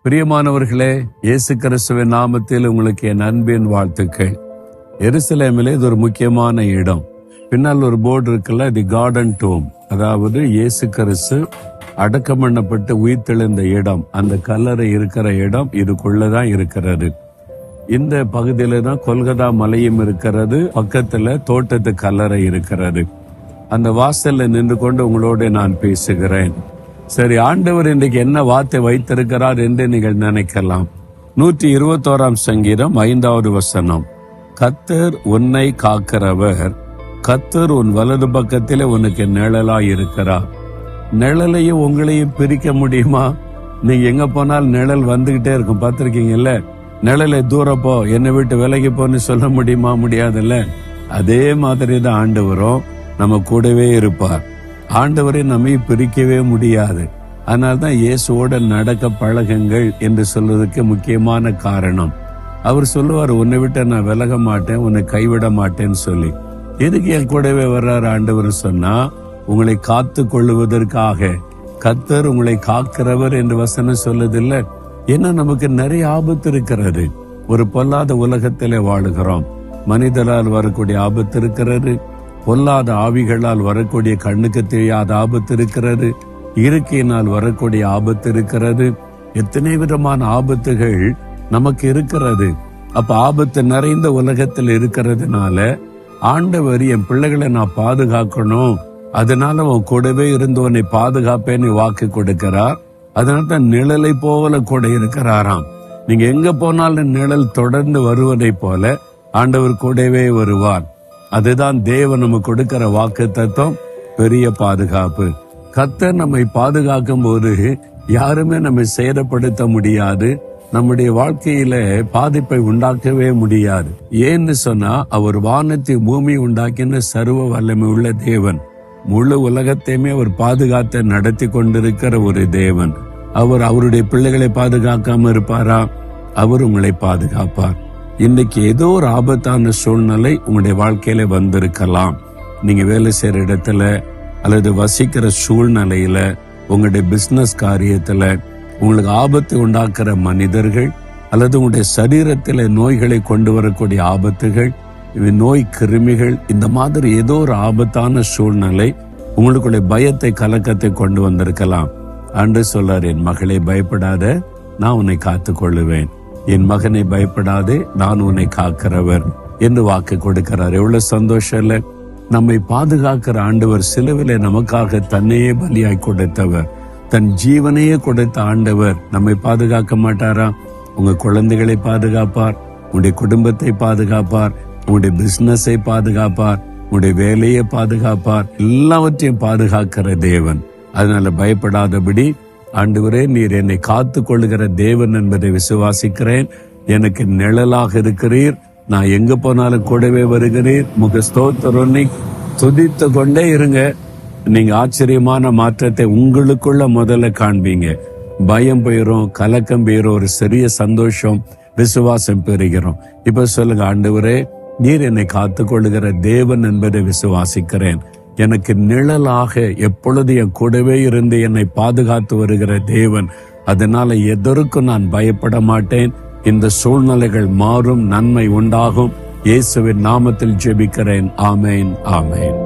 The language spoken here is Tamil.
பிரியமானவர்களே, இயேசு கிறிஸ்துவின் நாமத்தில் உங்களுக்கு என் அன்பின் வாழ்த்துக்கள். எருசலேமிலே இது ஒரு முக்கியமான இடம். பின்னால் ஒரு போர்டு இருக்குல்ல, தி கார்டன் டோம், அதாவது இயேசு கிறிஸ்து அடக்கம் பண்ணப்பட்டு உயிர்த்தெழுந்த இடம், அந்த கல்லறை இருக்கிற இடம் இதுக்குள்ளதான் இருக்கிறது. இந்த பகுதியில தான் கொல்கத்தா மலையும் இருக்கிறது, பக்கத்துல தோட்டத்து கல்லறை இருக்கிறது. அந்த வாசல்ல நின்று கொண்டு உங்களோட நான் பேசுகிறேன். சரி, ஆண்டவர் இன்றைக்கு என்ன வார்த்தை வைத்திருக்கிறார் என்று நீங்கள் நினைக்கலாம். 121 சங்கீதம் 5வது வசனம், கர்த்தர் உன்னை காக்கிறவர், கர்த்தர் உன் வலது பக்கத்திலே உனக்கு நிழலாய் இருக்கிறார். நிழலையும் உங்களையும் பிரிக்க முடியுமா? நீங்க எங்க போனாலும் நிழல் வந்துகிட்டே இருக்கும், பார்த்திருக்கீங்கல்ல? நிழலை தூரப்போ, என்னை விட்டு விலகி போன்னு சொல்ல முடியுமா? முடியாதுல்ல. அதே மாதிரி தான் ஆண்டவரும் நம்ம கூடவே இருப்பார். ஆண்டவரை நம்மை பிரிக்கவே முடியாது. அதனால்தான் இயேசுவோட நடக்க பழகுங்கள் என்று சொல்வதற்கு முக்கியமான காரணம். அவர் சொல்லுவார், உன்னை விட்டு நான் விலக மாட்டேன், உன்னை கைவிட மாட்டேன்னு சொல்லி. எதுக்கு என் கூடவே வர்றாரு ஆண்டவர் சொன்னா, உங்களை காத்து கொள்ளுவதற்காக. கர்த்தர் உங்களை காக்கிறவர் என்று வசனம் சொல்லுதில்லை. ஏன்னா நமக்கு நிறைய ஆபத்து இருக்கிறது. ஒரு பொல்லாத உலகத்திலே வாழுகிறோம். மனிதரால் வரக்கூடிய ஆபத்து இருக்கிறது, பொல்லாத ஆவிகளால் வரக்கூடிய கண்ணுக்கு தெரியாத ஆபத்து இருக்கிறது, இருக்கையினால் வரக்கூடிய ஆபத்து இருக்கிறது. எத்தனை விதமான ஆபத்துகள் நமக்கு இருக்கிறது. அப்ப ஆபத்து நிறைந்த உலகத்தில் இருக்கிறதுனால ஆண்டவர் என் பிள்ளைகளை நான் பாதுகாக்கணும், அதனால உன் கூடவே இருந்து உன்னை பாதுகாப்பேன்னு வாக்கு கொடுக்கிறார். அதனால தான் நிழலை போல கூட இருக்கிறாராம். நீங்க எங்க போனாலும் நிழல் தொடர்ந்து வருவதை போல ஆண்டவர் கூடவே வருவார். அதுதான் தேவன் நமக்கு கொடுக்கிற வாக்கு தத்துவம், பெரிய பாதுகாப்பு. கர்த்தர் நம்மை பாதுகாக்கும் போது யாருமே நம்மை சேதப்படுத்த முடியாது, நம்முடைய வாழ்க்கையில பாதிப்பை உண்டாக்கவே முடியாது. ஏன்னு சொன்னா, அவர் வானத்தை பூமி உண்டாக்கின சர்வ வல்லமை உள்ள தேவன். முழு உலகத்தையுமே அவர் பாதுகாத்து நடத்தி கொண்டிருக்கிற ஒரு தேவன். அவர் அவருடைய பிள்ளைகளை பாதுகாக்காம இருப்பாரா? அவர் உங்களை பாதுகாப்பார். இன்னைக்கு ஏதோ ஒரு ஆபத்தான சூழ்நிலை உங்களுடைய வாழ்க்கையில வந்திருக்கலாம். நீங்க வேலை செய்யற இடத்துல, அல்லது வசிக்கிற சூழ்நிலையில, உங்களுடைய பிசினஸ் காரியத்துல உங்களுக்கு ஆபத்து உண்டாக்குற மனிதர்கள், அல்லது உங்களுடைய சரீரத்தில நோய்களை கொண்டு வரக்கூடிய ஆபத்துகள், நோய் கிருமிகள், இந்த மாதிரி ஏதோ ஒரு ஆபத்தான சூழ்நிலை உங்களுக்குள்ள பயத்தை கலக்கத்தை கொண்டு வந்திருக்கலாம். அன்று சொல்றார், என் மகளே பயப்படாத, நான் உன்னை காத்து கொள்ளுவேன். என் மகனை பயப்படாதே, நான் உன்னை காக்கிறவர் என்று வாக்கு கொடுக்கிறார். எவ்வளவு சந்தோஷம் இல்ல? நம்மை பாதுகாக்கிற ஆண்டவர் சிலுவிலே நமக்காக தன்னையே பலியாய் கொடுத்தவர், தன் ஜீவனையே கொடுத்த ஆண்டவர் நம்மை பாதுகாக்க மாட்டாரா? உங்க குழந்தைகளை பாதுகாப்பார், உங்களுடைய குடும்பத்தை பாதுகாப்பார், உங்களுடைய பிசினஸை பாதுகாப்பார், உங்களுடைய வேலையை பாதுகாப்பார், எல்லாவற்றையும் பாதுகாக்கிற தேவன். அதனால பயப்படாதபடி, ஆண்டவரே நீர் என்னை காத்து கொள்ளுகிற தேவன் என்பதை விசுவாசிக்கிறேன், எனக்கு நிழலாக இருக்கிறீர், நான் எங்க போனாலும் கூடவே வருகிறீர், முக ஸ்தோத்திரம் துதித்து கொண்டே இருங்க. நீங்க ஆச்சரியமான மாற்றத்தை உங்களுக்குள்ள முதல்ல காண்பீங்க. பயம் போயிரும், கலக்கம் போயிரும், ஒரு சிறிய சந்தோஷம், விசுவாசம் பெறுகிறோம். இப்ப சொல்லுங்க, ஆண்டவரே நீர் என்னை காத்து கொள்ளுகிற தேவன் என்பதை விசுவாசிக்கிறேன், எனக்கு நிழலாக எப்பொழுது என் கூடவே இருந்து என்னை பாதுகாத்து வருகிற தேவன், அதனால எதற்கும் நான் பயப்பட மாட்டேன். இந்த சூழ்நிலைகள் மாறும், நன்மை உண்டாகும். இயேசுவின் நாமத்தில் ஜெபிக்கிறேன். ஆமேன், ஆமேன்.